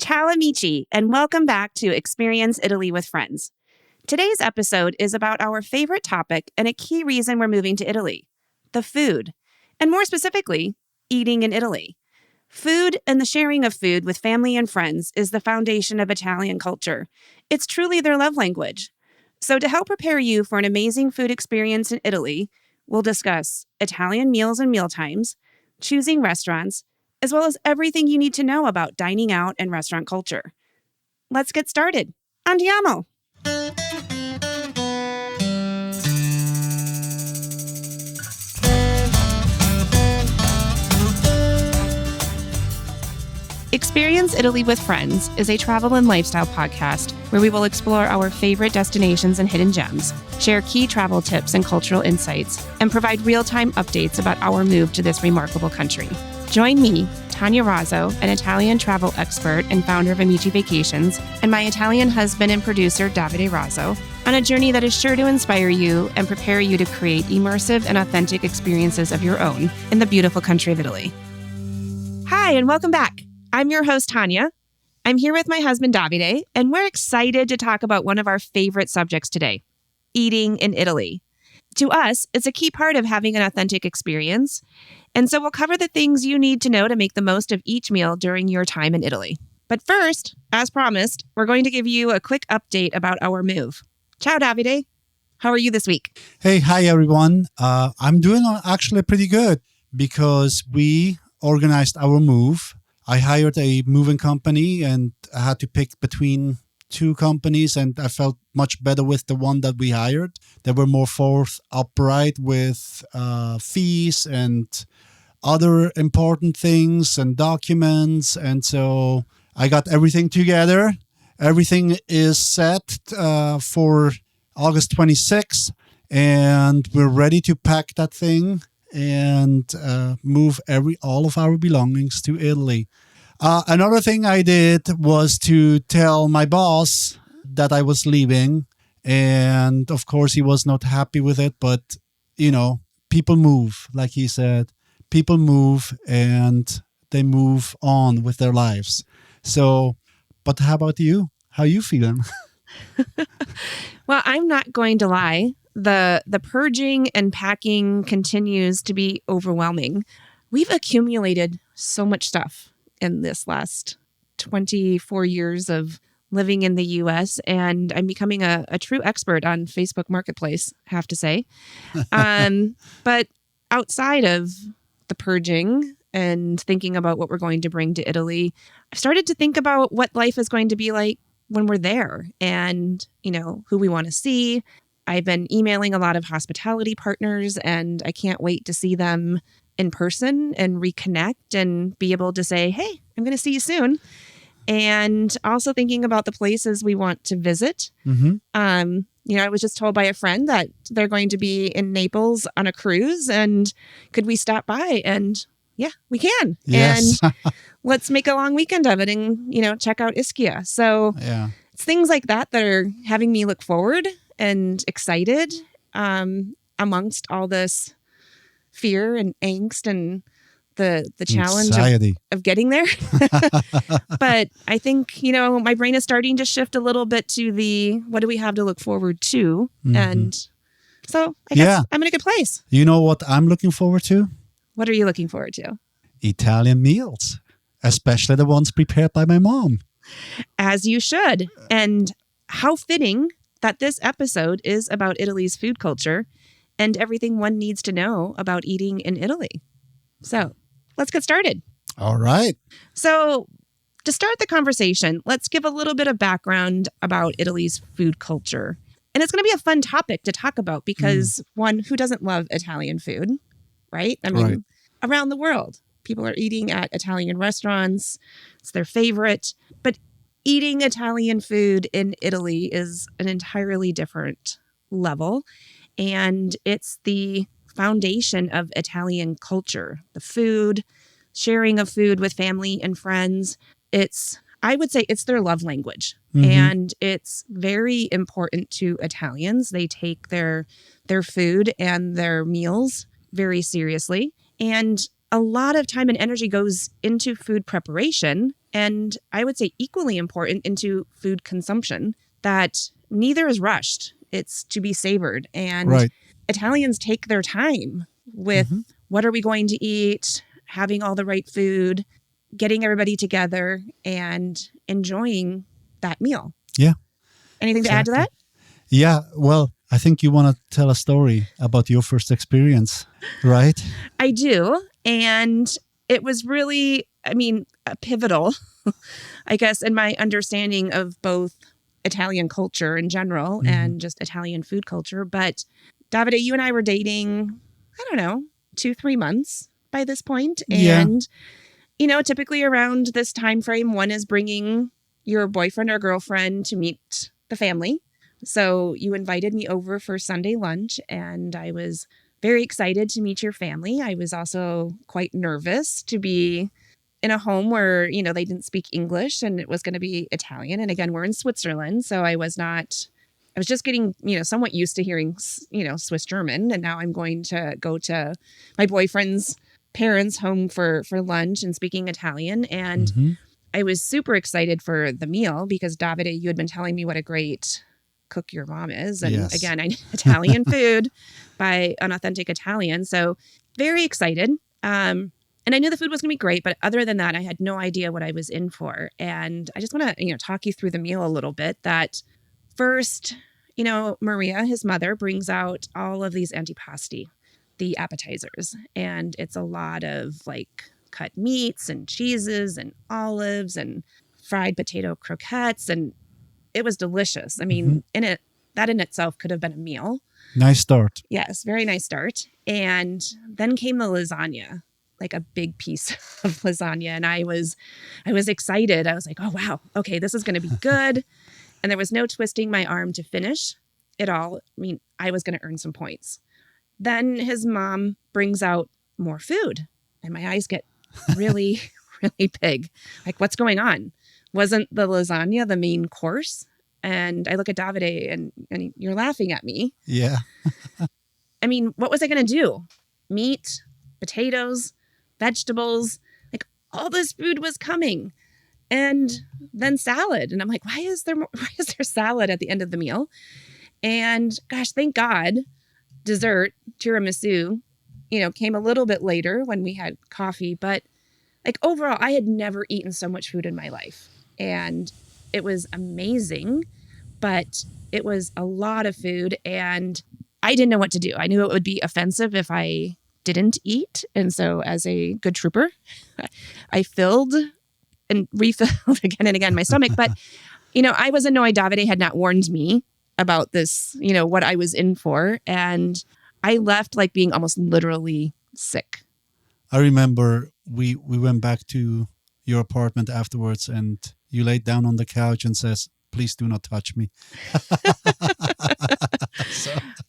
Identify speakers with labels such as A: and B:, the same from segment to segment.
A: Ciao amici, and welcome back to Experience Italy with Friends. Today's episode is about our favorite topic and a key reason we're moving to Italy, the food, and more specifically, eating in Italy. Food and the sharing of food with family and friends is the foundation of Italian culture. It's truly their love language. So to help prepare you for an amazing food experience in Italy, we'll discuss Italian meals and mealtimes, choosing restaurants, as well as everything you need to know about dining out and restaurant culture. Let's get started. Andiamo! Experience Italy with Friends is a travel and lifestyle podcast where we will explore our favorite destinations and hidden gems, share key travel tips and cultural insights, and provide real-time updates about our move to this remarkable country. Join me, Tanya Razzo, an Italian travel expert and founder of Amici Vacations, and my Italian husband and producer, Davide Razzo, on a journey that is sure to inspire you and prepare you to create immersive and authentic experiences of your own in the beautiful country of Italy. Hi, and welcome back. I'm your host, Tanya. I'm here with my husband, Davide, and we're excited to talk about one of our favorite subjects today, eating in Italy. To us, it's a key part of having an authentic experience, and so we'll cover the things you need to know to make the most of each meal during your time in Italy. But first, as promised, we're going to give you a quick update about our move. Ciao, Davide. How are you this week?
B: Hey, hi, everyone. I'm doing actually pretty good because we organized our move. I hired a moving company and I had to pick between two companies, and I felt much better with the one that we hired. They were more forthright with fees and other important things and documents. And so I got everything together. Everything is set for August 26th, and we're ready to pack that thing and move all of our belongings to Italy. Another thing I did was to tell my boss that I was leaving. And of course, he was not happy with it. But, people move, like he said. People move and they move on with their lives. So, but how about you? How are you feeling?
A: Well, I'm not going to lie. The purging and packing continues to be overwhelming. We've accumulated so much stuff in this last 24 years of living in the U.S., and I'm becoming a true expert on Facebook Marketplace, I have to say. But outside of the purging and thinking about what we're going to bring to Italy, I've started to think about what life is going to be like when we're there and, who we want to see. I've been emailing a lot of hospitality partners, and I can't wait to see them in person and reconnect and be able to say, hey, I'm going to see you soon. And also thinking about the places we want to visit.
B: Mm-hmm.
A: I was just told by a friend that they're going to be in Naples on a cruise, and could we stop by? And yeah, we can.
B: Yes.
A: And let's make a long weekend of it and, check out Ischia. So
B: Yeah.
A: It's things like that are having me look forward and excited amongst all this fear and angst and the challenge of getting there. But I think, my brain is starting to shift a little bit to what do we have to look forward to?
B: Mm-hmm.
A: And so I guess I'm in a good place.
B: You know what I'm looking forward to?
A: What are you looking forward to?
B: Italian meals, especially the ones prepared by my mom.
A: As you should. And how fitting that this episode is about Italy's food culture and everything one needs to know about eating in Italy. So let's get started.
B: All right.
A: So to start the conversation, let's give a little bit of background about Italy's food culture. And it's going to be a fun topic to talk about because one, who doesn't love Italian food, right? I mean, around the world, people are eating at Italian restaurants. It's their favorite. But eating Italian food in Italy is an entirely different level. And it's the foundation of Italian culture, the food, sharing of food with family and friends. I would say it's their love language. Mm-hmm. And it's very important to Italians. They take their food and their meals very seriously. And a lot of time and energy goes into food preparation, and I would say equally important into food consumption, that neither is rushed. It's to be savored. And
B: Right.
A: Italians take their time with what are we going to eat, having all the right food, getting everybody together, and enjoying that meal.
B: Yeah.
A: Anything to add to that?
B: Yeah. Well, I think you want to tell a story about your first experience, right?
A: I do. And it was really, pivotal, I guess, in my understanding of both Italian culture in general and just Italian food culture. But Davide, you and I were dating, 2-3 months by this point. And, typically around this time frame, one is bringing your boyfriend or girlfriend to meet the family. So you invited me over for Sunday lunch, and I was very excited to meet your family. I was also quite nervous to be in a home where, they didn't speak English and it was going to be Italian. And again, we're in Switzerland. So I was just getting, somewhat used to hearing, Swiss German. And now I'm going to go to my boyfriend's parents' home for lunch and speaking Italian. And I was super excited for the meal because Davide, you had been telling me what a great cook your mom is. And again, I Italian food by an authentic Italian. So very excited. And I knew the food was going to be great, but other than that, I had no idea what I was in for. And I just want to, talk you through the meal a little bit. That first, Maria, his mother, brings out all of these antipasti, the appetizers. And it's a lot of like cut meats and cheeses and olives and fried potato croquettes. And it was delicious. I mean, that in itself could have been a meal.
B: Nice start.
A: Yes, very nice start. And then came the lasagna, like a big piece of lasagna. And I was excited. I was like, oh, wow. Okay, this is going to be good. And there was no twisting my arm to finish it all. I mean, I was going to earn some points. Then his mom brings out more food and my eyes get really, really big. Like, what's going on? Wasn't the lasagna the main course? And I look at Davide and you're laughing at me.
B: Yeah.
A: I mean, what was I going to do? Meat, potatoes, vegetables, like all this food was coming. And then salad. And I'm like, why is there salad at the end of the meal? And gosh, thank God, dessert, tiramisu, came a little bit later when we had coffee. But like overall, I had never eaten so much food in my life. And it was amazing, but it was a lot of food and I didn't know what to do. I knew it would be offensive if I didn't eat. And so as a good trooper, I filled and refilled again and again my stomach. But, I was annoyed Davide had not warned me about this, what I was in for. And I left like being almost literally sick.
B: I remember we went back to your apartment afterwards and you laid down on the couch and says, please do not touch me.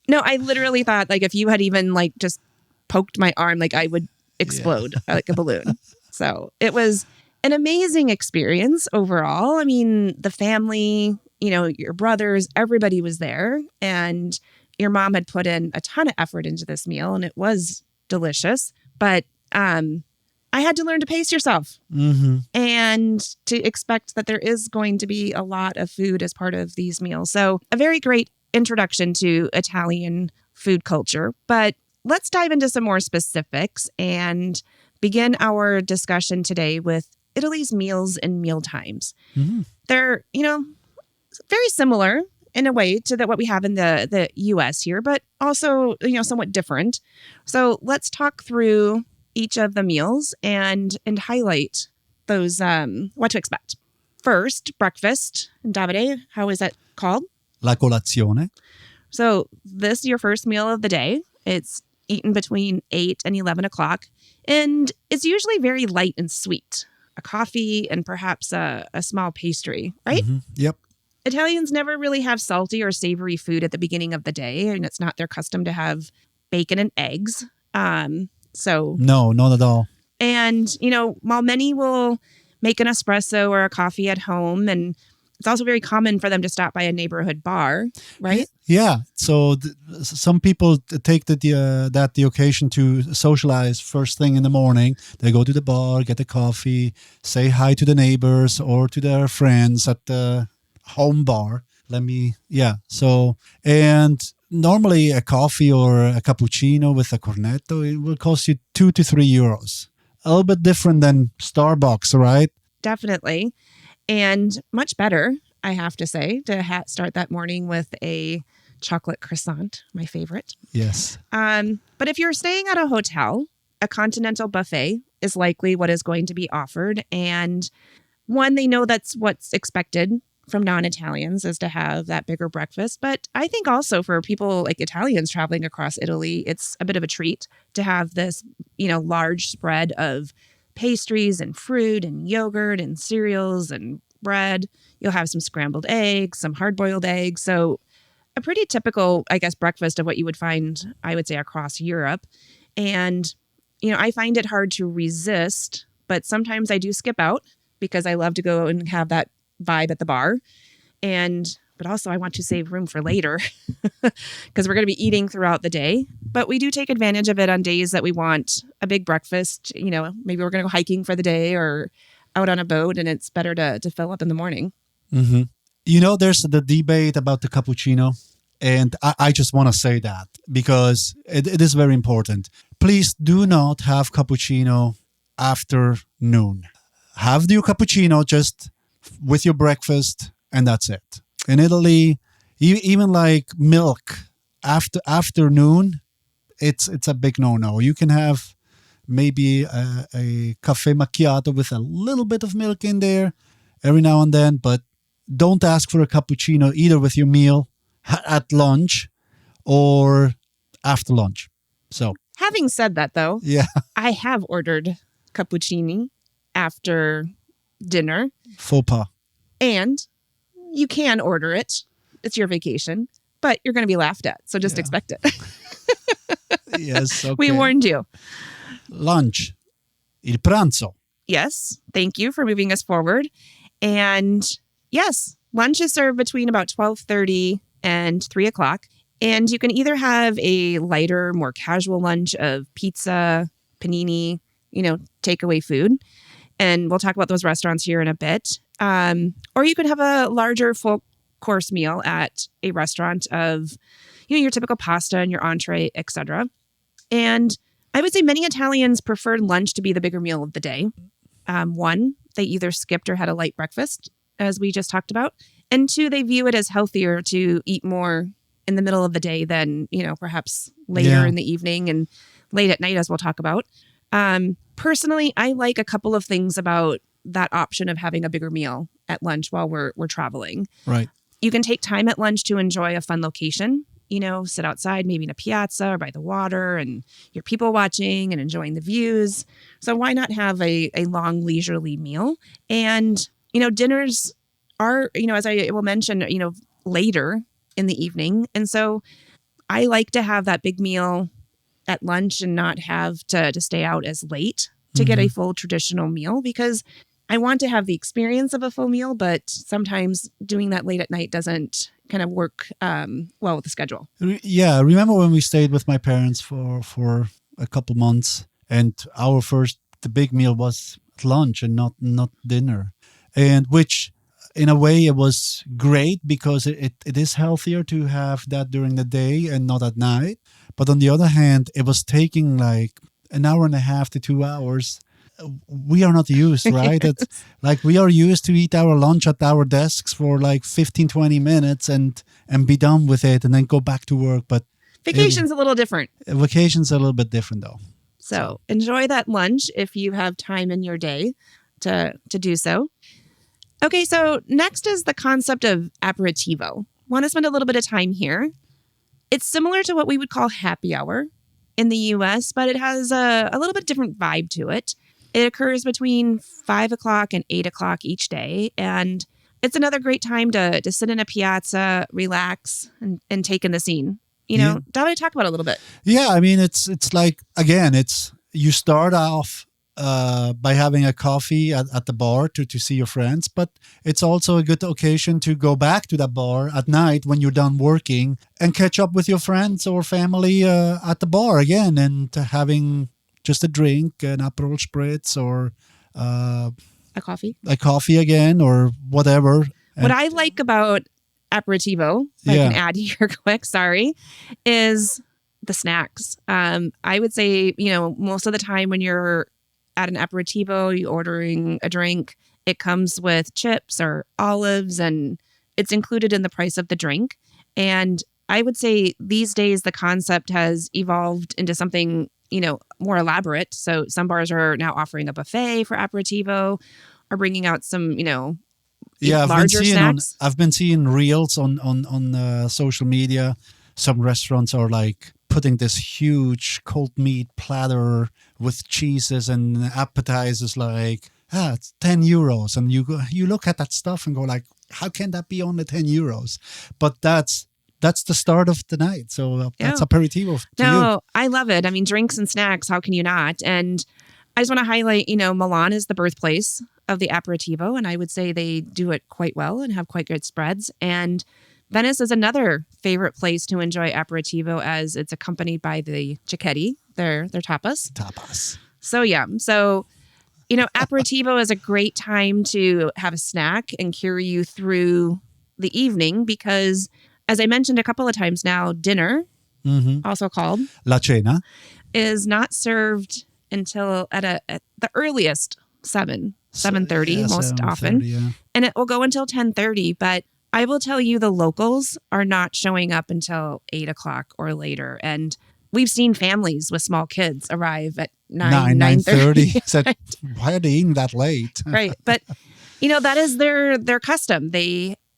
A: No, I literally thought like if you had even like just poked my arm, like I would explode like a balloon. So it was an amazing experience overall. I mean, the family, your brothers, everybody was there and your mom had put in a ton of effort into this meal and it was delicious. But I had to learn to pace yourself and to expect that there is going to be a lot of food as part of these meals. So a very great introduction to Italian food culture. But let's dive into some more specifics and begin our discussion today with Italy's meals and mealtimes. They're, very similar in a way to what we have in the US here, but also, somewhat different. So let's talk through each of the meals and highlight those, what to expect. First, breakfast. Davide, how is that called?
B: La colazione.
A: So this is your first meal of the day. It's eaten between 8 and 11 o'clock. And it's usually very light and sweet. A coffee and perhaps a small pastry, right?
B: Yep.
A: Italians never really have salty or savory food at the beginning of the day. And it's not their custom to have bacon and eggs. So
B: no, not at all.
A: And, while many will make an espresso or a coffee at home, and It's also very common for them to stop by a neighborhood bar, right?
B: Yeah. So some people take the occasion to socialize first thing in the morning. They go to the bar, get a coffee, say hi to the neighbors or to their friends at the home bar. So, and normally a coffee or a cappuccino with a cornetto, it will cost you 2 to 3 euros. A little bit different than Starbucks, right?
A: Definitely. And much better, I have to say, to start that morning with a chocolate croissant, my favorite.
B: Yes.
A: But if you're staying at a hotel, a continental buffet is likely what is going to be offered. And one, they know that's what's expected from non-Italians is to have that bigger breakfast. But I think also for people like Italians traveling across Italy, it's a bit of a treat to have this, large spread of pastries and fruit and yogurt and cereals and bread. You'll have some scrambled eggs, some hard-boiled eggs. So a pretty typical, I guess, breakfast of what you would find, I would say, across Europe. And, I find it hard to resist, but sometimes I do skip out because I love to go and have that vibe at the bar. But also I want to save room for later because we're going to be eating throughout the day. But we do take advantage of it on days that we want a big breakfast. Maybe we're going to go hiking for the day or out on a boat, and it's better to fill up in the morning.
B: Mm-hmm. There's the debate about the cappuccino. And I just want to say that because it is very important. Please do not have cappuccino after noon. Have your cappuccino just with your breakfast, and that's it. In Italy, even like milk after noon, it's a big no-no. You can have maybe a cafe macchiato with a little bit of milk in there every now and then, but don't ask for a cappuccino either with your meal at lunch or after lunch. So,
A: having said that, though,
B: yeah,
A: I have ordered cappuccini after dinner.
B: Faux pas.
A: And you can order it. It's your vacation, but you're going to be laughed at. So just expect it.
B: Yes. Okay.
A: We warned you.
B: Lunch. Il pranzo.
A: Yes. Thank you for moving us forward. And yes, lunch is served between about 12:30 and 3 o'clock. And you can either have a lighter, more casual lunch of pizza, panini, takeaway food. And we'll talk about those restaurants here in a bit. Or you could have a larger full course meal at a restaurant of, your typical pasta and your entree, etc. And I would say many Italians prefer lunch to be the bigger meal of the day. One, they either skipped or had a light breakfast, as we just talked about. And two, they view it as healthier to eat more in the middle of the day than, perhaps later in the evening and late at night, as we'll talk about. Personally, I like a couple of things about that option of having a bigger meal at lunch while we're traveling.
B: Right.
A: You can take time at lunch to enjoy a fun location, sit outside, maybe in a piazza or by the water, and you're people watching and enjoying the views. So why not have a long leisurely meal? And, dinners are, as I will mention, later in the evening. And so I like to have that big meal at lunch and not have to stay out as late to get a full traditional meal, because I want to have the experience of a full meal, but sometimes doing that late at night doesn't kind of work well with the schedule.
B: Yeah, remember when we stayed with my parents for a couple months, and the big meal was lunch and not dinner, and which in a way it was great because it is healthier to have that during the day and not at night. But on the other hand, it was taking like an hour and a half to 2 hours. We are not used, right? It's like we are used to eat our lunch at our desks for like 15, 20 minutes and be done with it and then go back to work. But
A: vacation's a little different.
B: Vacation's a little bit different though.
A: So enjoy that lunch if you have time in your day to do so. Okay, so next is the concept of aperitivo. Want to spend a little bit of time here. It's similar to what we would call happy hour in the US, but it has a little bit different vibe to it. It occurs between 5 o'clock and 8 o'clock each day. And it's another great time to sit in a piazza, relax, and take in the scene. Davide, talk about it a little bit.
B: Yeah, I mean, it's like, again, you start off by having a coffee at the bar to see your friends, but it's also a good occasion to go back to that bar at night when you're done working and catch up with your friends or family at the bar again and having just a drink, an Aperol Spritz or
A: A
B: coffee again or whatever.
A: What I like about aperitivo, if I can add here quick, sorry, is the snacks. I would say, most of the time when you're at an aperitivo, you're ordering a drink, it comes with chips or olives and it's included in the price of the drink. And I would say these days the concept has evolved into something, more elaborate. So some bars are now offering a buffet for aperitivo or bringing out some, larger snacks.
B: I've been seeing reels on social media. Some restaurants are like putting this huge cold meat platter with cheeses and appetizers like, it's 10 euros. And you look at that stuff and go like, how can that be only 10 euros? But that's the start of the night. So that's aperitivo to you.
A: I love it. I mean, drinks and snacks, how can you not? And I just want to highlight, Milan is the birthplace of the aperitivo. And I would say they do it quite well and have quite good spreads. And Venice is another favorite place to enjoy aperitivo as it's accompanied by the cicchetti, their tapas.
B: Tapas.
A: So, aperitivo is a great time to have a snack and carry you through the evening because, as I mentioned a couple of times now, dinner, also called
B: La Cena,
A: is not served until at the earliest 7:30 most often.
B: Yeah.
A: And it will go until 10:30, but I will tell you the locals are not showing up until 8 o'clock or later. And we've seen families with small kids arrive at 9:30.
B: Said, why are they eating that late?
A: Right. But, that is their custom.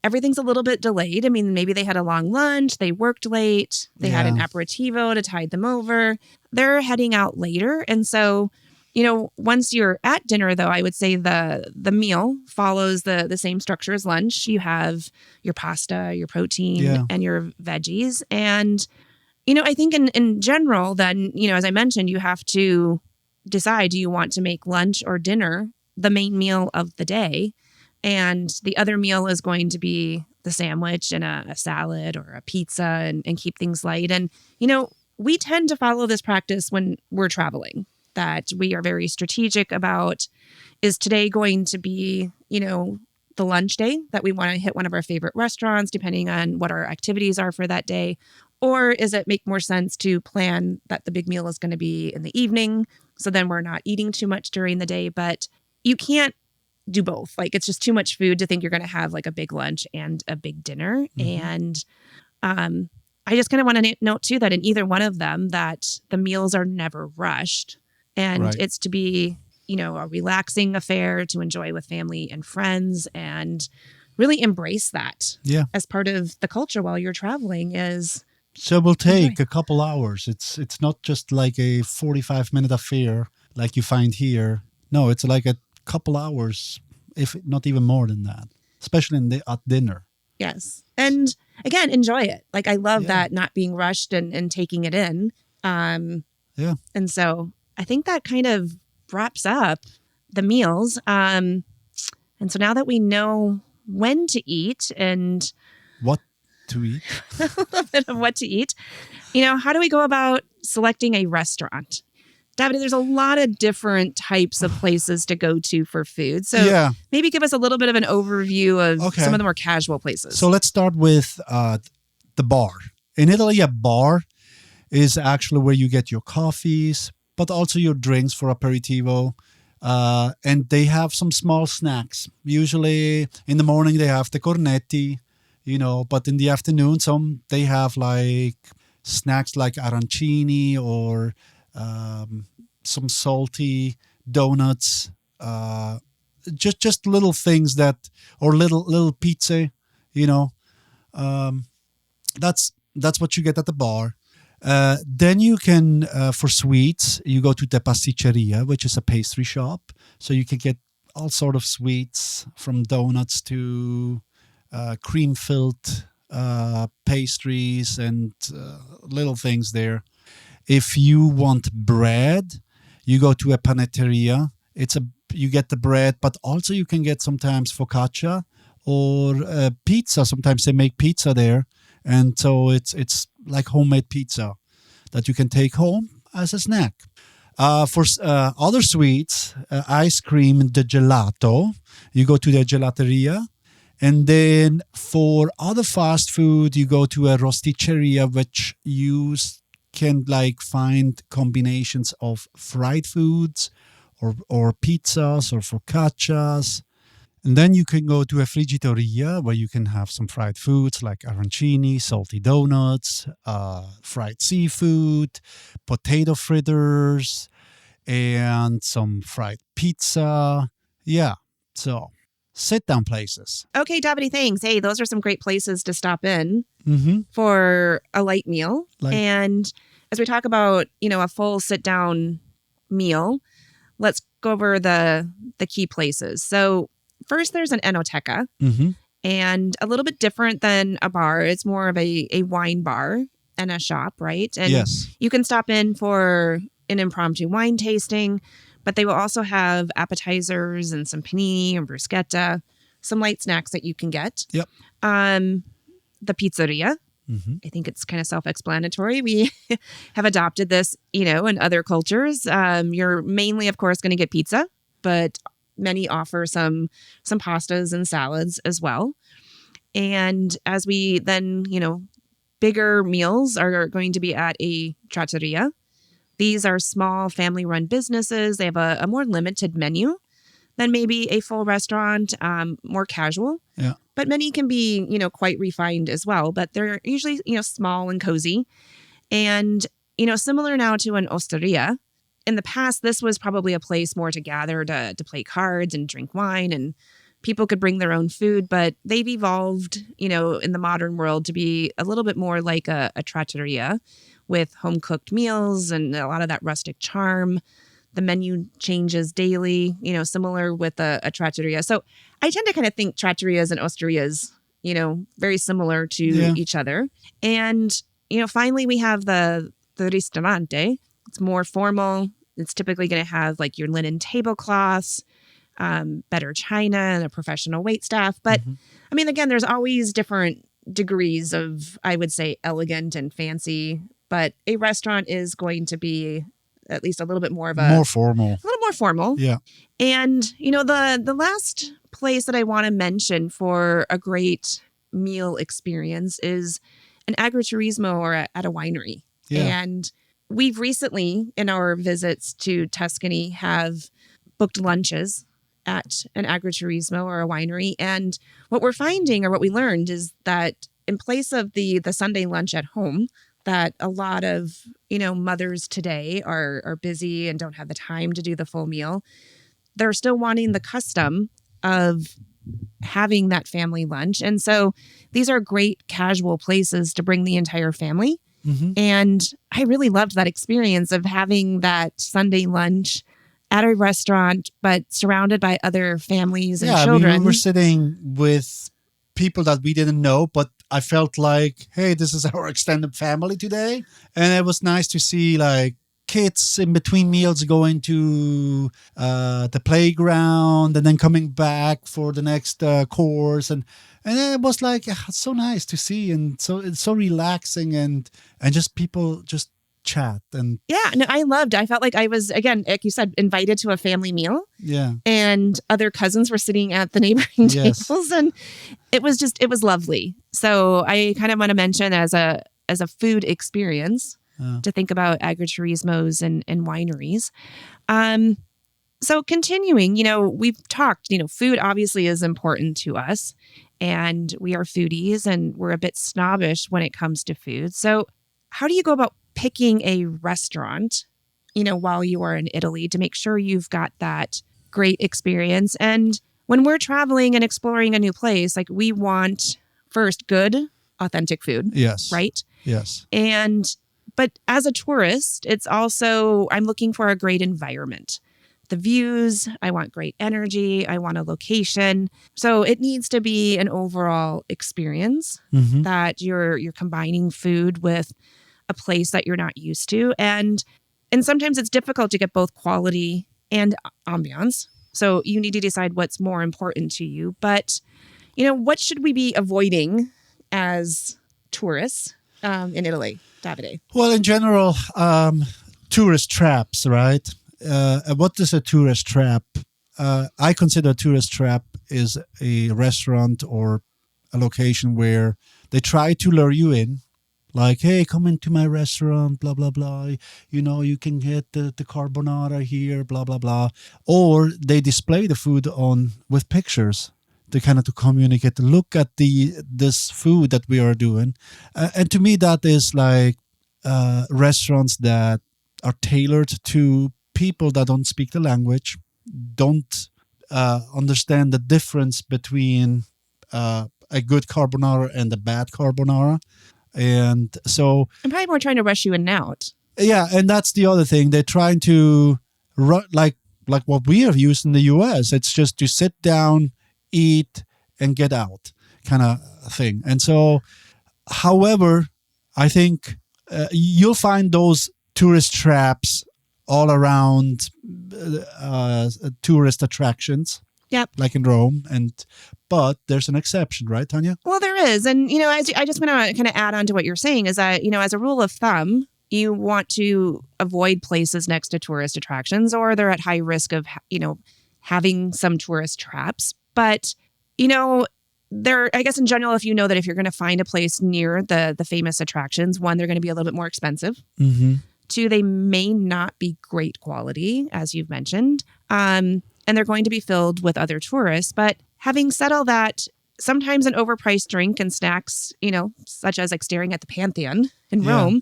A: Everything's a little bit delayed. I mean, maybe they had a long lunch. They worked late. They had an aperitivo to tide them over. They're heading out later. And so, once you're at dinner, though, I would say the meal follows the same structure as lunch. You have your pasta, your protein, and your veggies. And, I think in general, then, as I mentioned, you have to decide, do you want to make lunch or dinner the main meal of the day? And the other meal is going to be the sandwich and a salad or a pizza and keep things light. And, we tend to follow this practice when we're traveling, that we are very strategic about, is today going to be, the lunch day that we want to hit one of our favorite restaurants, depending on what our activities are for that day? Or is it make more sense to plan that the big meal is going to be in the evening? So then we're not eating too much during the day, but you can't do both. Like, it's just too much food to think you're going to have like a big lunch and a big dinner. And I just kind of want to note too that in either one of them, that the meals are never rushed, and it's to be, a relaxing affair to enjoy with family and friends, and really embrace that as part of the culture while you're traveling.
B: So it will take a couple hours. It's not just like a 45-minute affair like you find here. No, it's like a couple hours, if not even more than that, especially at dinner.
A: Yes. And again, enjoy it. Like, I love that, not being rushed and taking it in. And so I think that kind of wraps up the meals. And so now that we know when to eat and
B: what to eat,
A: a little bit of what to eat, how do we go about selecting a restaurant? David, there's a lot of different types of places to go to for food. So maybe give us a little bit of an overview of some of the more casual places.
B: So let's start with the bar. In Italy, a bar is actually where you get your coffees, but also your drinks for aperitivo. And they have some small snacks. Usually in the morning, they have the cornetti, but in the afternoon, they have like snacks like arancini or some salty donuts, just little things or little pizza, that's what you get at the bar. Then you can, for sweets, you go to the pasticceria, which is a pastry shop. So you can get all sort of sweets, from donuts to cream-filled pastries and little things there. If you want bread, You go to a panetteria. You get the bread, but also you can get sometimes focaccia or pizza. Sometimes they make pizza there, and so it's like homemade pizza that you can take home as a snack. For other sweets, ice cream, the gelato, you go to the gelateria. And then for other fast food, you go to a rosticceria, which you can like find combinations of fried foods or pizzas or focaccias. And then you can go to a friggitoria where you can have some fried foods like arancini, salty donuts, fried seafood, potato fritters, and some fried pizza. Yeah, so sit-down places.
A: Okay, Davide, thanks. Hey, those are some great places to stop in
B: Mm-hmm.
A: for a light meal. And as we talk about, a full sit-down meal, let's go over the key places. So first, there's an enoteca,
B: Mm-hmm.
A: and a little bit different than a bar. It's more of a wine bar and a shop, right? And
B: Yes.
A: you can stop in for an impromptu wine tasting, but they will also have appetizers and some panini and bruschetta, some light snacks that you can get.
B: Yep.
A: The pizzeria.
B: Mm-hmm.
A: I think it's kind of self-explanatory. We have adopted this, in other cultures. You're mainly, of course, going to get pizza, but many offer some pastas and salads as well. And as we then, bigger meals are going to be at a trattoria. These are small family-run businesses. They have a more limited menu than maybe a full restaurant, more casual.
B: Yeah.
A: But many can be, quite refined as well. But they're usually, small and cozy. And, similar now to an osteria. In the past, this was probably a place more to gather to play cards and drink wine, and people could bring their own food. But they've evolved, in the modern world to be a little bit more like a trattoria with home-cooked meals and a lot of that rustic charm. The menu changes daily, similar with a trattoria. So I tend to kind of think trattorias and osterias, very similar to each other. And, finally, we have the ristorante. It's more formal. It's typically going to have like your linen tablecloths, better china, and a professional wait staff. But I mean, again, there's always different degrees of, I would say, elegant and fancy. But a restaurant is going to be at least a little bit more of
B: more formal.
A: A little more formal.
B: Yeah.
A: And, the last place that I want to mention for a great meal experience is an agriturismo or at a winery.
B: Yeah.
A: And we've recently, in our visits to Tuscany, have booked lunches at an agriturismo or a winery. And what we're finding, or what we learned, is that in place of the Sunday lunch at home, that a lot of, mothers today are busy and don't have the time to do the full meal. They're still wanting the custom of having that family lunch. And so these are great casual places to bring the entire family.
B: Mm-hmm.
A: And I really loved that experience of having that Sunday lunch at a restaurant, but surrounded by other families and children.
B: We were sitting with people that we didn't know, but I felt like, hey, this is our extended family today. And it was nice to see like kids in between meals going to the playground and then coming back for the next course. And it was like so nice to see, and so it's so relaxing, and just people just chat. And
A: I felt like I was, again, like you said, invited to a family meal.
B: Yeah.
A: And other cousins were sitting at the neighboring tables, and it was lovely. So I kind of want to mention as a food experience to think about agriturismos and wineries. So continuing, we've talked, food obviously is important to us, and we are foodies and we're a bit snobbish when it comes to food. So how do you go about picking a restaurant, while you are in Italy to make sure you've got that great experience? And when we're traveling and exploring a new place, like we want first good, authentic food.
B: Yes.
A: Right?
B: Yes.
A: But as a tourist, it's also, I'm looking for a great environment. The views, I want great energy, I want a location. So it needs to be an overall experience that you're combining food with a place that you're not used to. And And sometimes it's difficult to get both quality and ambiance. So you need to decide what's more important to you. But, what should we be avoiding as tourists in Italy, Davide?
B: Well, in general, tourist traps, right? What is a tourist trap? I consider a tourist trap is a restaurant or a location where they try to lure you in. Like, hey, come into my restaurant, blah, blah, blah. You can get the carbonara here, blah, blah, blah. Or they display the food with pictures to kind of to communicate, look at this food that we are doing. And to me, that is like restaurants that are tailored to people that don't speak the language, don't understand the difference between a good carbonara and a bad carbonara. And so
A: I'm probably more trying to rush you in and out.
B: Yeah, and that's the other thing. They're trying to like what we have used in the US. It's just to sit down, eat, and get out kind of thing. And so, however, I think you'll find those tourist traps all around tourist attractions.
A: Yep.
B: Like in Rome. But there's an exception, right, Tanya?
A: Well, there is. And, I just want to kind of add on to what you're saying is that, as a rule of thumb, you want to avoid places next to tourist attractions, or they're at high risk of, having some tourist traps. But, I guess in general, if you know that if you're going to find a place near the famous attractions, one, they're going to be a little bit more expensive.
B: Mm-hmm.
A: Two, they may not be great quality, as you've mentioned. And they're going to be filled with other tourists. But having said all that, sometimes an overpriced drink and snacks, such as like staring at the Pantheon in Rome,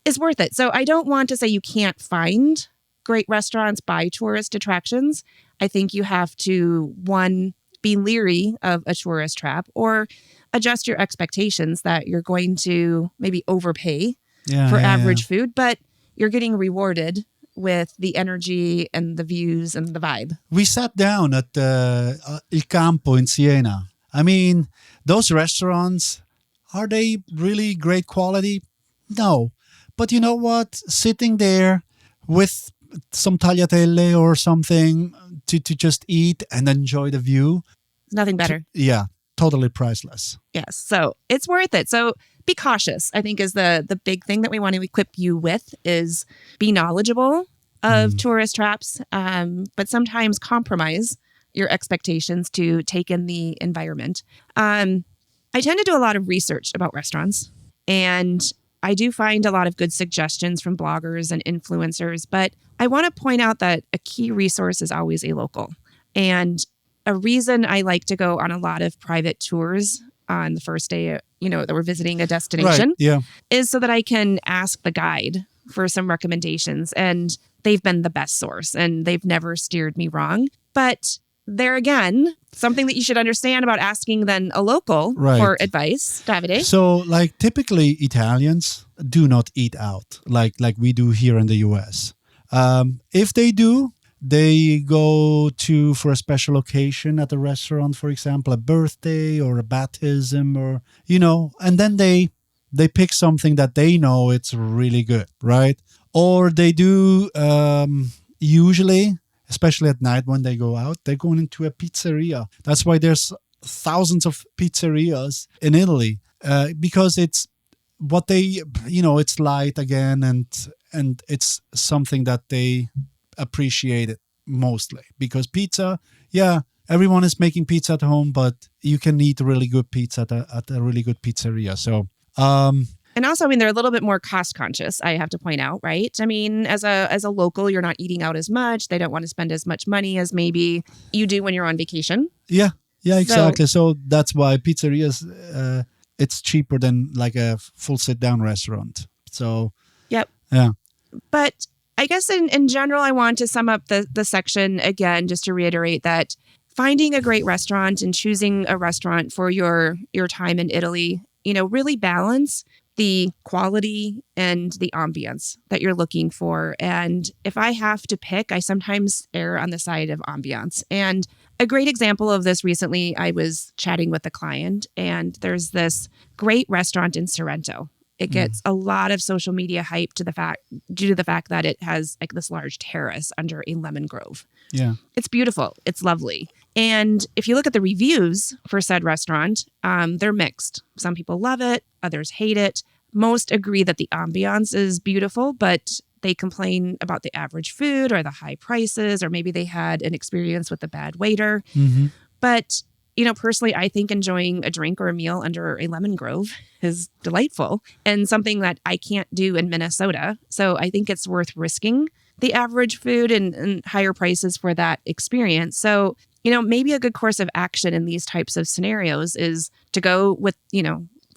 A: is worth it. So I don't want to say you can't find great restaurants by tourist attractions. I think you have to, one, be leery of a tourist trap, or adjust your expectations that you're going to maybe overpay for average food, but you're getting rewarded with the energy and the views and the vibe.
B: We sat down at Il Campo in Siena. I mean, those restaurants, are they really great quality? No. But you know what? Sitting there with some tagliatelle or something to just eat and enjoy the view.
A: Nothing better.
B: Totally priceless.
A: Yes. So it's worth it. So be cautious, I think, is the big thing that we want to equip you with, is be knowledgeable of tourist traps, but sometimes compromise your expectations to take in the environment. I tend to do a lot of research about restaurants, and I do find a lot of good suggestions from bloggers and influencers, but I want to point out that a key resource is always a local. And a reason I like to go on a lot of private tours on the first day, that we're visiting a destination, is so that I can ask the guide for some recommendations. And they've been the best source, and they've never steered me wrong. But there again, something that you should understand about asking then a local for advice, Davide.
B: So, like, typically Italians do not eat out like we do here in the US. If they do, they go for a special occasion at a restaurant, for example, a birthday or a baptism, or, and then they pick something that they know it's really good, right? Or they do, usually, especially at night when they go out, they're going into a pizzeria. That's why there's thousands of pizzerias in Italy, because it's what they, it's light again, and it's something that they appreciate it mostly, because pizza, everyone is making pizza at home, but you can eat really good pizza at a really good pizzeria. So,
A: and also, they're a little bit more cost conscious, I have to point out, right? As a local, you're not eating out as much. They don't want to spend as much money as maybe you do when you're on vacation.
B: Yeah, exactly. So that's why pizzerias, it's cheaper than like a full sit-down restaurant. So,
A: yep.
B: Yeah.
A: But I guess in general, I want to sum up the section again, just to reiterate that finding a great restaurant and choosing a restaurant for your time in Italy, really balance the quality and the ambience that you're looking for. And if I have to pick, I sometimes err on the side of ambience. And a great example of this recently, I was chatting with a client, and there's this great restaurant in Sorrento. It gets a lot of social media hype due to the fact that it has like this large terrace under a lemon grove.
B: Yeah.
A: It's beautiful. It's lovely. And if you look at the reviews for said restaurant, they're mixed. Some people love it. Others hate it. Most agree that the ambiance is beautiful, but they complain about the average food or the high prices, or maybe they had an experience with a bad waiter.
B: Mm-hmm.
A: But, personally, I think enjoying a drink or a meal under a lemon grove is delightful and something that I can't do in Minnesota. So I think it's worth risking the average food and higher prices for that experience. So, maybe a good course of action in these types of scenarios is to go with,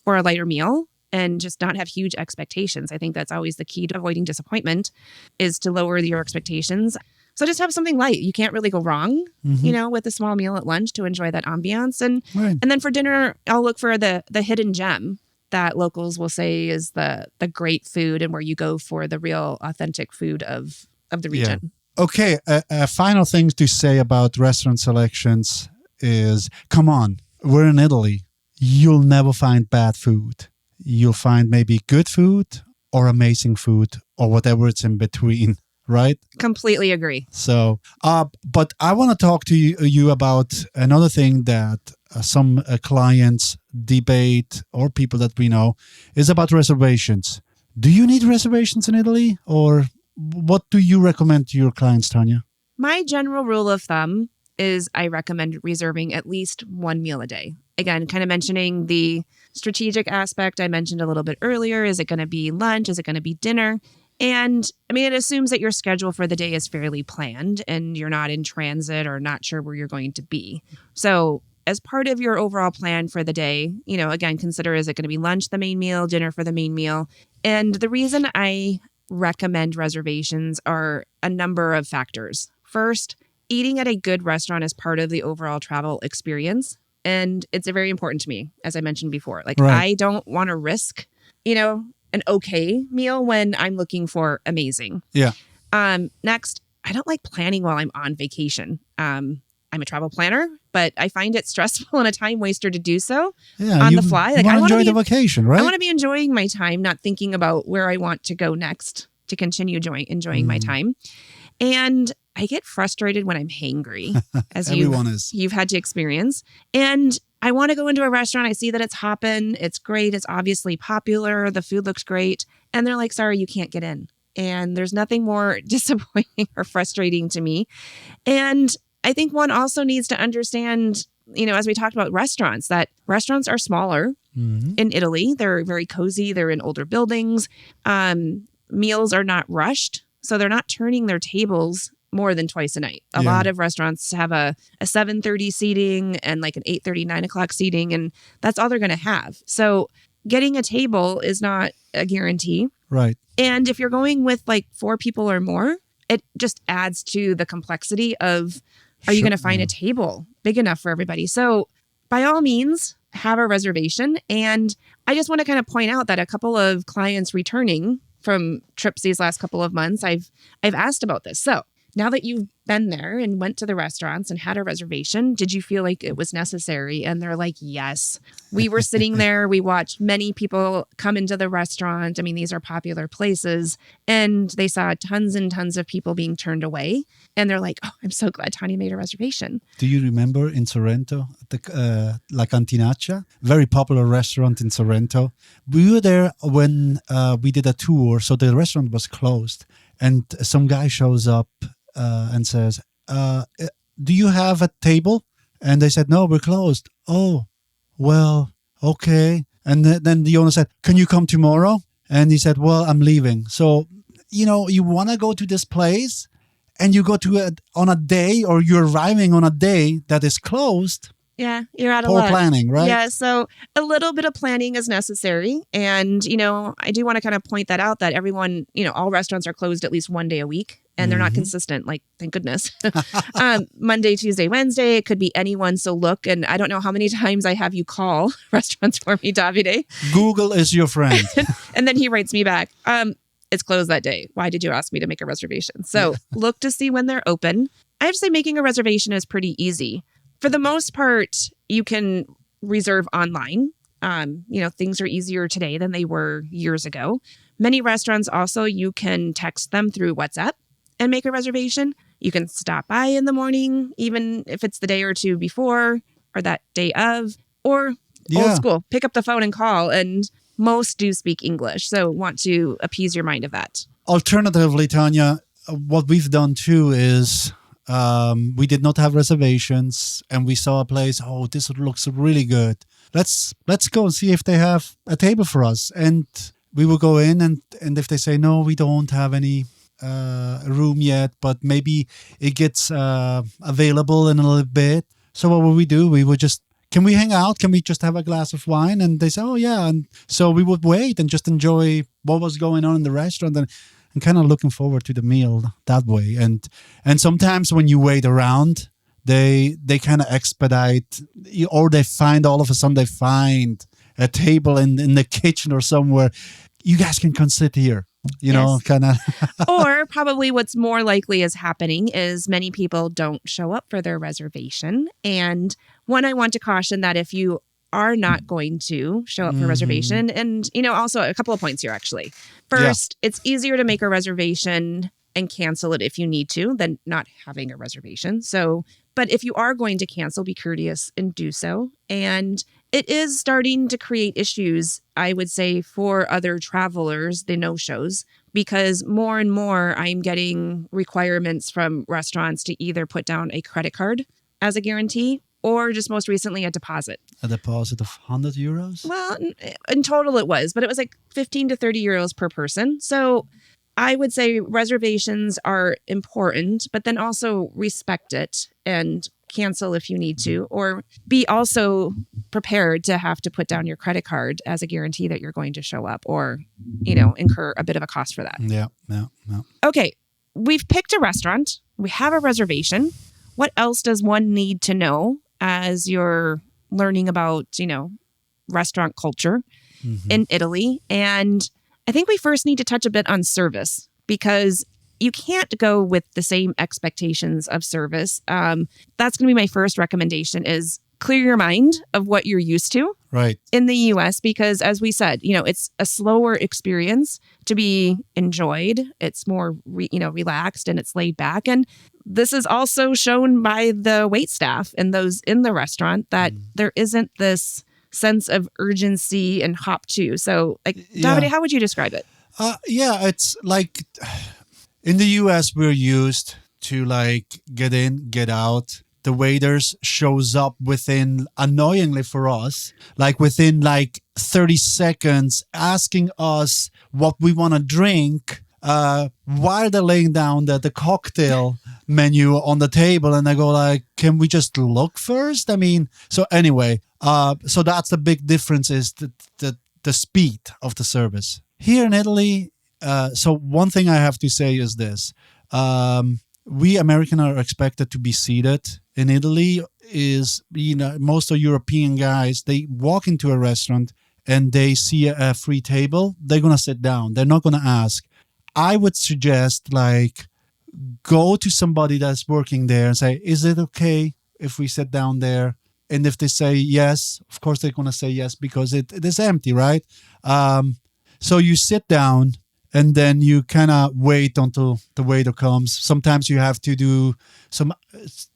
A: for a lighter meal and just not have huge expectations. I think that's always the key to avoiding disappointment, is to lower your expectations. So just have something light. You can't really go wrong, with a small meal at lunch to enjoy that ambiance. And then for dinner, I'll look for the hidden gem that locals will say is the great food and where you go for the real authentic food of the region.
B: Yeah. Okay. Final things to say about restaurant selections is, come on, we're in Italy. You'll never find bad food. You'll find maybe good food or amazing food or whatever it's in between, right?
A: Completely agree.
B: So, but I want to talk to you about another thing that some clients debate, or people that we know, is about reservations. Do you need reservations in Italy, or what do you recommend to your clients, Tanya?
A: My general rule of thumb is I recommend reserving at least one meal a day. Again, kind of mentioning the strategic aspect I mentioned a little bit earlier. Is it going to be lunch? Is it going to be dinner? And it assumes that your schedule for the day is fairly planned and you're not in transit or not sure where you're going to be. So as part of your overall plan for the day, again, consider, is it going to be lunch, the main meal, dinner for the main meal? And the reason I recommend reservations are a number of factors. First, eating at a good restaurant is part of the overall travel experience. And it's very important to me, as I mentioned before. Right. I don't want to risk, an okay meal when I'm looking for amazing.
B: Yeah.
A: Next, I don't like planning while I'm on vacation. I'm a travel planner, but I find it stressful and a time waster to do so on the fly.
B: I want to enjoy the vacation, right?
A: I want to be enjoying my time, not thinking about where I want to go next to continue enjoying my time. And I get frustrated when I'm hangry, as you've had to experience. And I want to go into a restaurant. I see that it's hopping. It's great. It's obviously popular. The food looks great. And they're like, sorry, you can't get in. And there's nothing more disappointing or frustrating to me. And I think one also needs to understand, as we talked about restaurants, that restaurants are smaller in Italy. They're very cozy. They're in older buildings. Meals are not rushed. So they're not turning their tables more than twice a night. A lot of restaurants have a 7:30 seating and like an 8:30, 9 o'clock seating, and that's all they're going to have. So getting a table is not a guarantee.
B: Right.
A: And if you're going with like 4 people or more, it just adds to the complexity of, are you going to find a table big enough for everybody? So by all means, have a reservation. And I just want to kind of point out that a couple of clients returning from trips these last couple of months, I've asked about this. So now that you've been there and went to the restaurants and had a reservation, did you feel like it was necessary? And they're like, yes. We were sitting there. We watched many people come into the restaurant. These are popular places. And they saw tons and tons of people being turned away. And they're like, oh, I'm so glad Tanya made a reservation.
B: Do you remember in Sorrento, La Cantinaccia, very popular restaurant in Sorrento? We were there when we did a tour. So the restaurant was closed. And some guy shows up and says, do you have a table? And they said, no, we're closed. Oh, well, okay. And then the owner said, can you come tomorrow? And he said, well, I'm leaving. So, you want to go to this place and you go to it on a day, or you're arriving on a day that is closed.
A: Yeah, you're out of
B: poor
A: luck.
B: Planning, right?
A: Yeah, so a little bit of planning is necessary. And, I do want to kind of point that out, that everyone, all restaurants are closed at least one day a week. And they're not consistent, thank goodness. Monday, Tuesday, Wednesday, it could be anyone. So look, and I don't know how many times I have you call restaurants for me, Davide.
B: Google is your friend.
A: And then he writes me back, it's closed that day. Why did you ask me to make a reservation? So look to see when they're open. I have to say making a reservation is pretty easy. For the most part, you can reserve online. Things are easier today than they were years ago. Many restaurants also, you can text them through WhatsApp and make a reservation. You can stop by in the morning, even if it's the day or two before or that day of, or old school, pick up the phone and call. And most do speak English, so want to appease your mind of that.
B: Alternatively, Tanya, what we've done too is we did not have reservations and we saw a place. Oh, this looks really good. Let's go and see if they have a table for us. And we will go in and if they say, no, we don't have any room yet, but maybe it gets available in a little bit. So what would we do? We would just, can we hang out? Can we just have a glass of wine? And they say, oh yeah. And so we would wait and just enjoy what was going on in the restaurant and kind of looking forward to the meal that way. And sometimes when you wait around, they kind of expedite, or they find all of a sudden they find a table in the kitchen or somewhere. You guys can come sit here. Kind of.
A: Or probably what's more likely is happening is many people don't show up for their reservation. And I want to caution that if you are not going to show up for reservation, and, also a couple of points here, actually. First, it's easier to make a reservation and cancel it if you need to than not having a reservation. So, but if you are going to cancel, be courteous and do so. And it is starting to create issues, I would say, for other travelers, the no-shows, because more and more I'm getting requirements from restaurants to either put down a credit card as a guarantee or just most recently a deposit.
B: A deposit of 100 euros?
A: Well, in total it was, but it was like 15 to 30 euros per person. So I would say reservations are important, but then also respect it and cancel if you need to, or be also prepared to have to put down your credit card as a guarantee that you're going to show up or, incur a bit of a cost for that.
B: Yeah.
A: Okay. We've picked a restaurant. We have a reservation. What else does one need to know as you're learning about, restaurant culture in Italy? And I think we first need to touch a bit on service, because you can't go with the same expectations of service. That's going to be my first recommendation, is clear your mind of what you're used to in the U.S. Because as we said, it's a slower experience to be enjoyed. It's more, relaxed and it's laid back. And this is also shown by the wait staff and those in the restaurant that there isn't this sense of urgency and hop to. So, Davide, how would you describe it?
B: It's like in the US, we're used to get in, get out. The waiters shows up within, annoyingly for us, within 30 seconds, asking us what we want to drink while they're laying down the cocktail menu on the table. And I go can we just look first? So anyway, so that's the big difference, is the speed of the service. Here in Italy, so one thing I have to say is this. We Americans are expected to be seated. In Italy, most of European guys, they walk into a restaurant and they see a free table, they're going to sit down. They're not going to ask. I would suggest go to somebody that's working there and say, is it okay if we sit down there? And if they say yes, of course they're going to say yes, because it is empty, right? So you sit down and then you kind of wait until the waiter comes. Sometimes you have to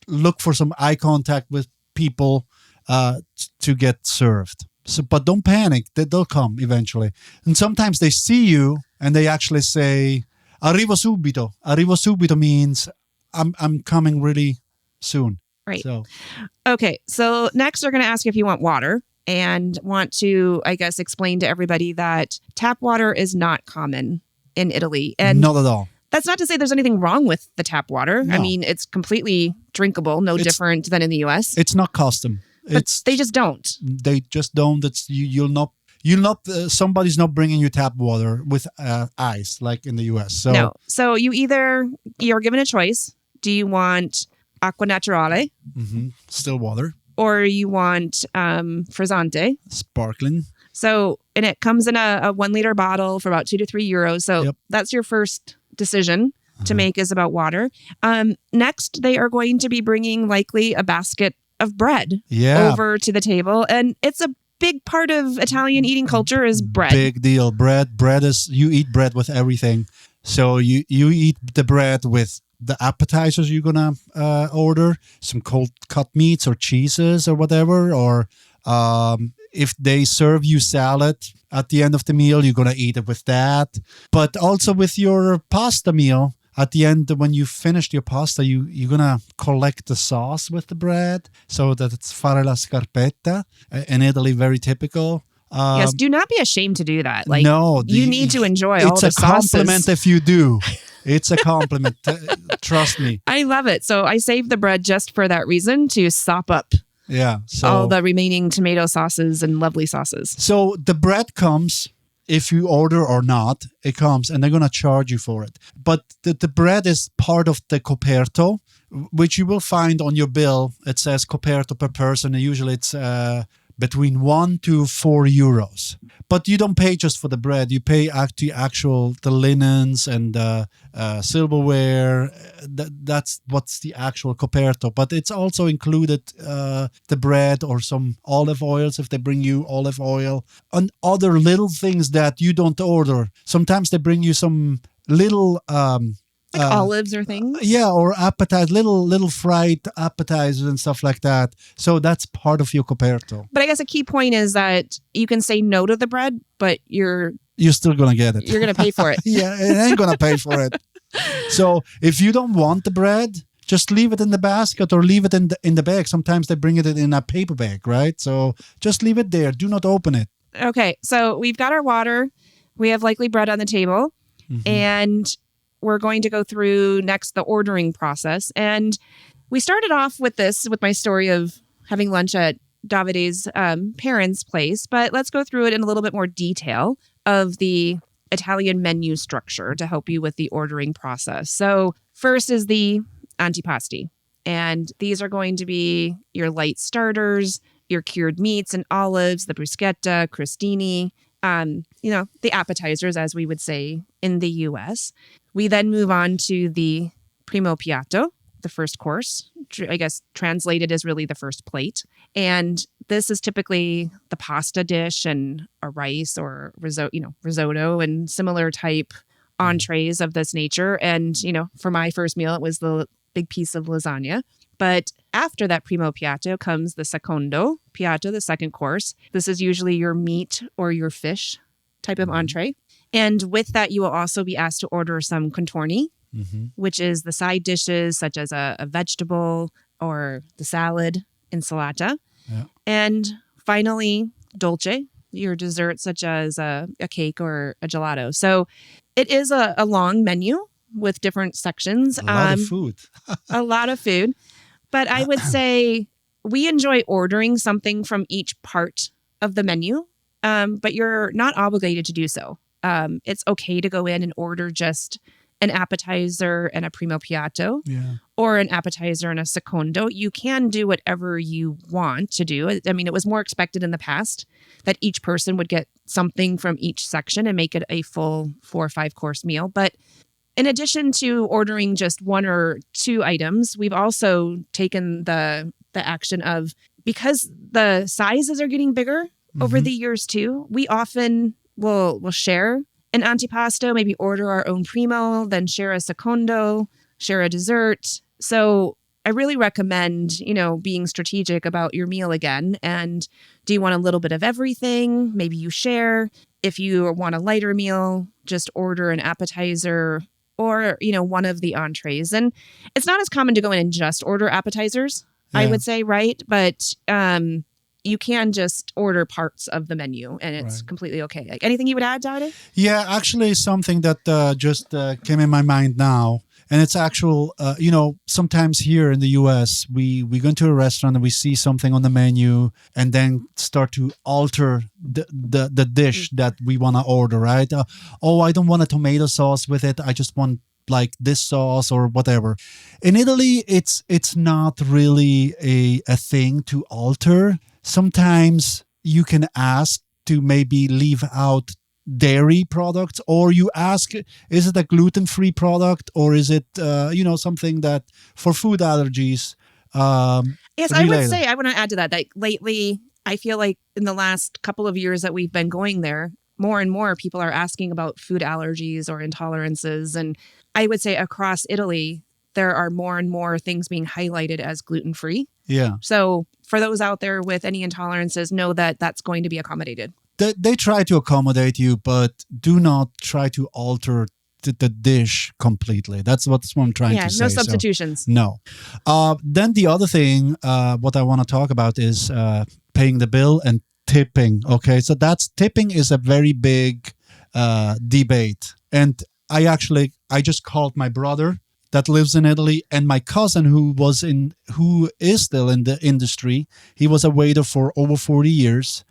B: look for some eye contact with people to get served. So, but don't panic, they'll come eventually. And sometimes they see you and they actually say, "Arrivo subito." Arrivo subito means I'm coming really soon.
A: Right. Okay. So next they're going to ask if you want water, and want to, I guess, explain to everybody that tap water is not common in Italy. And
B: not at all.
A: That's not to say there's anything wrong with the tap water. No. It's completely drinkable, no different than in the US.
B: It's not custom.
A: But they just don't.
B: They just don't. It's you'll not. Somebody's not bringing you tap water with ice like in the US. So
A: no. So you're given a choice. Do you want acqua naturale?
B: Still water.
A: Or you want frizzante?
B: Sparkling.
A: So, and it comes in a 1 liter bottle for about €2 to €3. So that's your first decision to make, is about water. Next, they are going to be bringing likely a basket of bread over to the table. And it's a big part of Italian eating culture is bread.
B: Big deal. Bread is, you eat bread with everything. So you eat the bread with the appetizers you're going to order, some cold cut meats or cheeses or whatever. Or if they serve you salad at the end of the meal, you're going to eat it with that. But also with your pasta meal, at the end, when you finished your pasta, you're going to collect the sauce with the bread. So that it's fare la scarpetta. In Italy, very typical.
A: Yes, do not be ashamed to do that. Like,
B: no,
A: you need to enjoy all the sauces.
B: It's a compliment if you do. It's a compliment. Trust me.
A: I love it. So I saved the bread just for that reason, to sop up all the remaining tomato sauces and lovely sauces.
B: So the bread comes, if you order or not, it comes and they're going to charge you for it. But the bread is part of the coperto, which you will find on your bill. It says coperto per person. And usually it's between 1 to 4 euros. But you don't pay just for the bread. You pay the linens and silverware. That's what's the actual coperto. But it's also included the bread or some olive oils if they bring you olive oil. And other little things that you don't order. Sometimes they bring you some little...
A: like olives or things?
B: Or little fried appetizers and stuff like that. So that's part of your coperto.
A: But I guess a key point is that you can say no to the bread, but you're
B: still going to get it.
A: You're going to pay for it.
B: Yeah, it ain't going to pay for it. So if you don't want the bread, just leave it in the basket or leave it in the bag. Sometimes they bring it in a paper bag, right? So just leave it there. Do not open it.
A: Okay, so we've got our water. We have likely bread on the table. Mm-hmm. And we're going to go through next the ordering process. And we started off with my story of having lunch at Davide's parents' place. But let's go through it in a little bit more detail of the Italian menu structure to help you with the ordering process. So first is the antipasti. And these are going to be your light starters, your cured meats and olives, the bruschetta, crostini, the appetizers, as we would say in the U.S. We then move on to the primo piatto, the first course, I guess translated as really the first plate. And this is typically the pasta dish and a rice or risotto and similar type entrees of this nature. And, for my first meal, it was the big piece of lasagna. But after that primo piatto comes the secondo piatto, the second course. This is usually your meat or your fish type of entree. And with that, you will also be asked to order some contorni, which is the side dishes such as a vegetable or the salad, insalata. Yeah. And finally, dolce, your dessert such as a cake or a gelato. So it is a long menu with different sections.
B: A lot of food.
A: A lot of food. But I would say we enjoy ordering something from each part of the menu, but you're not obligated to do so. It's okay to go in and order just an appetizer and a primo piatto or an appetizer and a secondo. You can do whatever you want to do. I mean, it was more expected in the past that each person would get something from each section and make it a full 4 or 5 course meal. But in addition to ordering just 1 or 2 items, we've also taken the action of, because the sizes are getting bigger over the years too, we often will share an antipasto, maybe order our own primo, then share a secondo, share a dessert. So I really recommend, being strategic about your meal again. And do you want a little bit of everything? Maybe you share. If you want a lighter meal, just order an appetizer or, one of the entrees. And it's not as common to go in and just order appetizers, I would say, right? But you can just order parts of the menu and it's completely okay. Like, anything you would add, Davide?
B: Yeah, actually something that just came in my mind now. And it's actual, sometimes here in the US, we go into a restaurant and we see something on the menu and then start to alter the dish that we want to order, right? I don't want a tomato sauce with it. I just want like this sauce or whatever. In Italy, it's not really a thing to alter. Sometimes you can ask to maybe leave out dairy products, or you ask, is it a gluten-free product, or is it something that for food allergies?
A: Yes, I would say, I want to add to that lately I feel like in the last couple of years that we've been going there, more and more people are asking about food allergies or intolerances. And I would say across Italy, there are more and more things being highlighted as gluten-free.
B: Yeah.
A: So for those out there with any intolerances, know that that's going to be accommodated.
B: They try to accommodate you, but do not try to alter the dish completely. That's what I'm trying to say.
A: No substitutions.
B: So, no. Then the other thing, what I want to talk about is paying the bill and tipping. Okay, so tipping is a very big debate. And I just called my brother that lives in Italy and my cousin who is still in the industry. He was a waiter for over 40 years.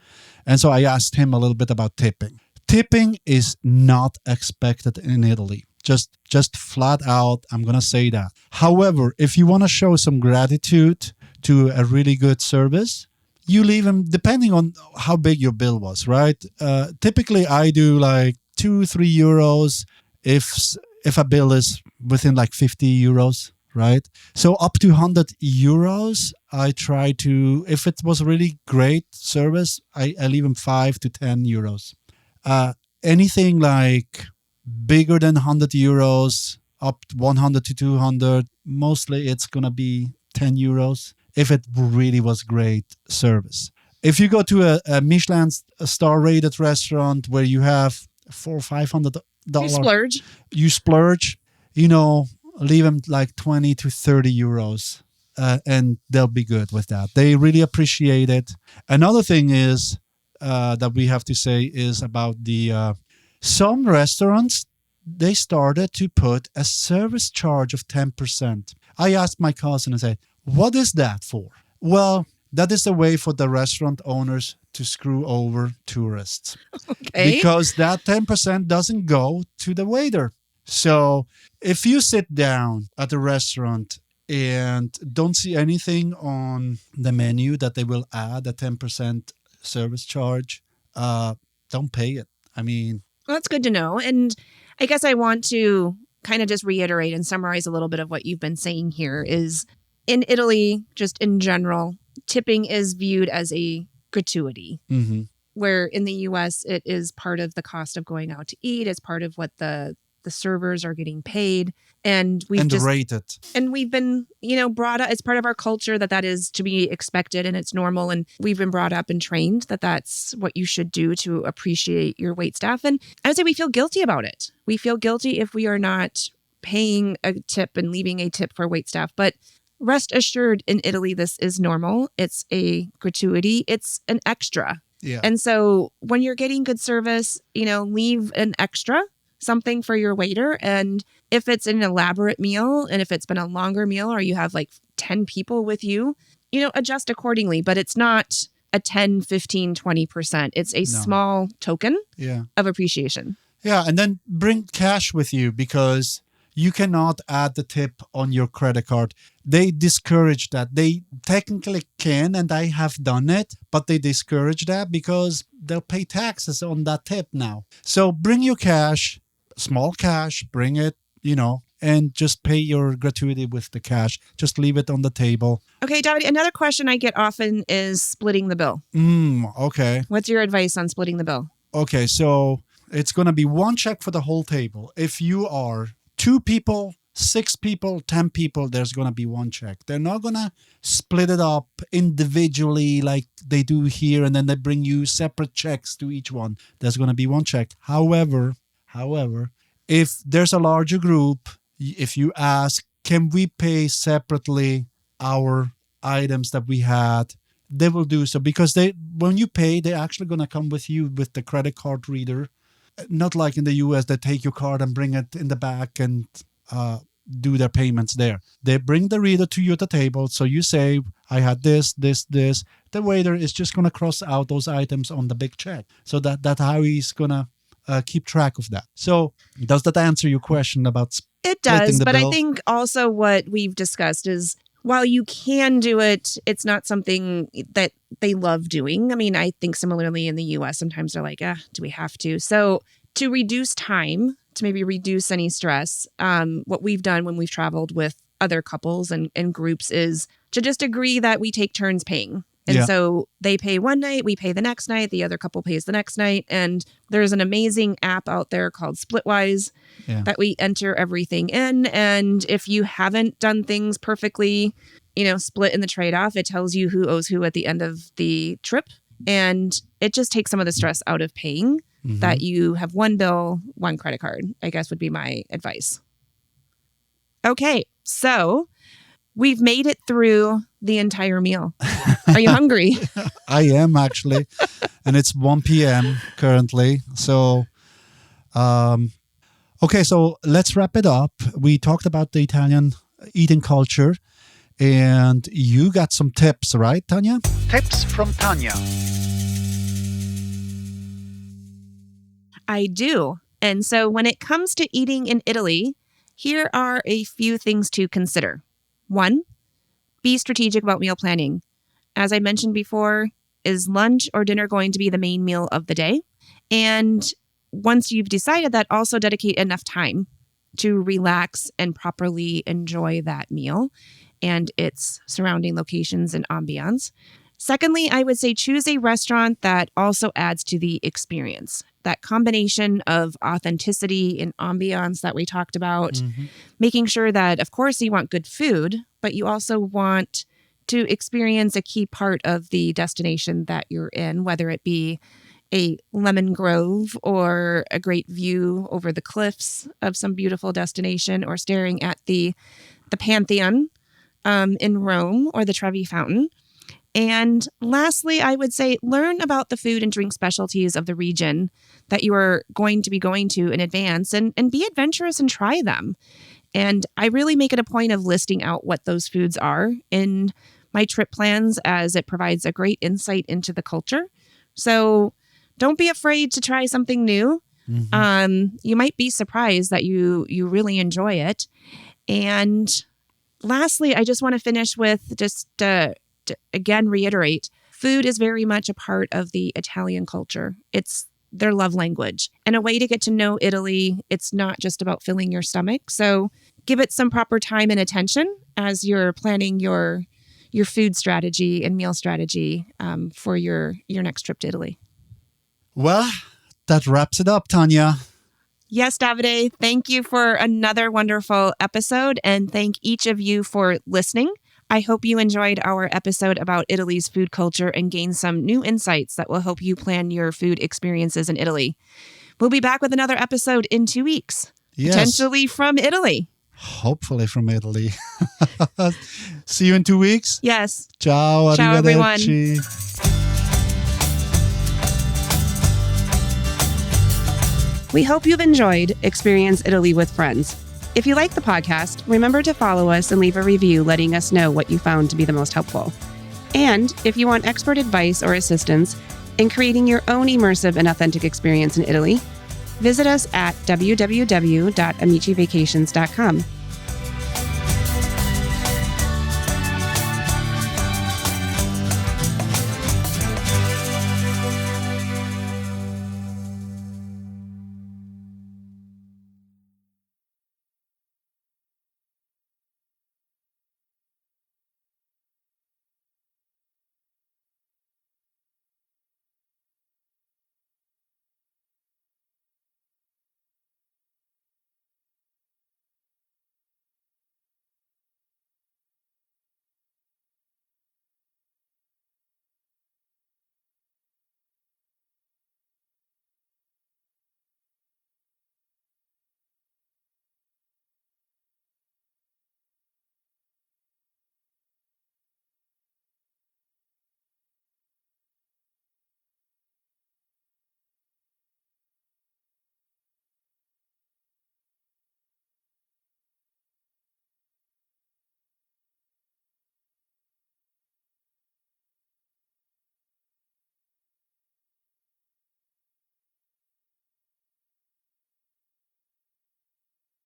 B: And so I asked him a little bit about tipping. Tipping is not expected in Italy. Just flat out, I'm going to say that. However, if you want to show some gratitude to a really good service, you leave them depending on how big your bill was, right? Typically, I do like 2-3 euros if a bill is within like 50 euros, right? So up to 100 euros, I try to, if it was really great service, I leave them 5 to 10 euros. Anything like bigger than 100 euros, up 100 to 200, mostly it's going to be 10 euros if it really was great service. If you go to a Michelin star rated restaurant where you have $400 or $500, you splurge, leave them like 20 to 30 euros and they'll be good with that. They really appreciate it. Another thing is that we have to say is about the some restaurants, they started to put a service charge of 10%. I asked my cousin and said, what is that for? Well, that is a way for the restaurant owners to screw over tourists.
A: Okay.
B: Because that 10% doesn't go to the waiter. So if you sit down at a restaurant and don't see anything on the menu that they will add a 10% service charge, don't pay it. I mean,
A: well, that's good to know. And I guess I want to kind of just reiterate and summarize a little bit of what you've been saying here is in Italy, just in general, tipping is viewed as a gratuity, where in the U.S. it is part of the cost of going out to eat. It's part of what the servers are getting paid. And we've
B: rated.
A: And we've been, brought up, it's part of our culture that is to be expected and it's normal. And we've been brought up and trained that that's what you should do to appreciate your wait staff. And I would say we feel guilty about it. We feel guilty if we are not paying a tip and leaving a tip for wait staff. But rest assured, in Italy, this is normal. It's a gratuity. It's an extra.
B: Yeah.
A: And so when you're getting good service, leave an extra, something for your waiter. And if it's an elaborate meal and if it's been a longer meal or you have like 10 people with you, adjust accordingly. But it's not a 10, 15, 20%. It's a small token of appreciation.
B: Yeah. And then bring cash with you because you cannot add the tip on your credit card. They discourage that. They technically can, and I have done it, but they discourage that because they'll pay taxes on that tip now. So bring your cash, small cash, bring it, and just pay your gratuity with the cash. Just leave it on the table.
A: Okay, David, another question I get often is splitting the bill.
B: Okay.
A: What's your advice on splitting the bill?
B: Okay, so it's going to be one check for the whole table. If you are 2 people, 6 people, 10 people, there's going to be one check. They're not going to split it up individually like they do here, and then they bring you separate checks to each one. There's going to be one check. However, if there's a larger group, if you ask, can we pay separately our items that we had, they will do so because when you pay, they're actually going to come with you with the credit card reader. Not like in the US, they take your card and bring it in the back and do their payments there. They bring the reader to you at the table. So you say, I had this. The waiter is just going to cross out those items on the big check. So that's how he's going to keep track of that. So does that answer your question about
A: It does, but
B: bill?
A: I think also what we've discussed is while you can do it, it's not something that they love doing. I mean, I think similarly in the US, sometimes they're like, do we have to? So to reduce time, to maybe reduce any stress, what we've done when we've traveled with other couples and groups is to just agree that we take turns paying. And
B: Yeah.
A: so they pay one night, we pay the next night, the other couple pays the next night. And there's an amazing app out there called Splitwise that we enter everything in. And if you haven't done things perfectly, split in the trade-off, it tells you who owes who at the end of the trip. And it just takes some of the stress out of paying that you have one bill, one credit card, I guess would be my advice. Okay, so we've made it through the entire meal. Are you hungry?
B: I am actually. And it's 1 p.m. currently. So, okay, so let's wrap it up. We talked about the Italian eating culture. And you got some tips, right, Tanya? Tips from Tanya.
A: I do. And so when it comes to eating in Italy, here are a few things to consider. 1, be strategic about meal planning. As I mentioned before, is lunch or dinner going to be the main meal of the day? And once you've decided that, also dedicate enough time to relax and properly enjoy that meal and its surrounding locations and ambiance. Secondly, I would say choose a restaurant that also adds to the experience. That combination of authenticity and ambiance that we talked about, making sure that, of course, you want good food, but you also want to experience a key part of the destination that you're in, whether it be a lemon grove or a great view over the cliffs of some beautiful destination, or staring at the Pantheon in Rome or the Trevi Fountain. And lastly, I would say learn about the food and drink specialties of the region that you are going to be going to in advance, and be adventurous and try them. And I really make it a point of listing out what those foods are in my trip plans, as it provides a great insight into the culture. So don't be afraid to try something new. You might be surprised that you really enjoy it. And lastly, I just want to finish with just to again reiterate, food is very much a part of the Italian culture. It's their love language. And a way to get to know Italy, it's not just about filling your stomach. So give it some proper time and attention as you're planning your food strategy and meal strategy for your next trip to Italy.
B: Well, that wraps it up, Tanya.
A: Yes, Davide, thank you for another wonderful episode, and thank each of you for listening. I hope you enjoyed our episode about Italy's food culture and gained some new insights that will help you plan your food experiences in Italy. We'll be back with another episode in 2 weeks, potentially from Italy.
B: Hopefully from Italy. See you in 2 weeks.
A: Yes.
B: Ciao,
A: Ciao, everyone. We hope you've enjoyed Experience Italy with Friends. If you like the podcast, remember to follow us and leave a review letting us know what you found to be the most helpful. And if you want expert advice or assistance in creating your own immersive and authentic experience in Italy, visit us at www.amicivacations.com.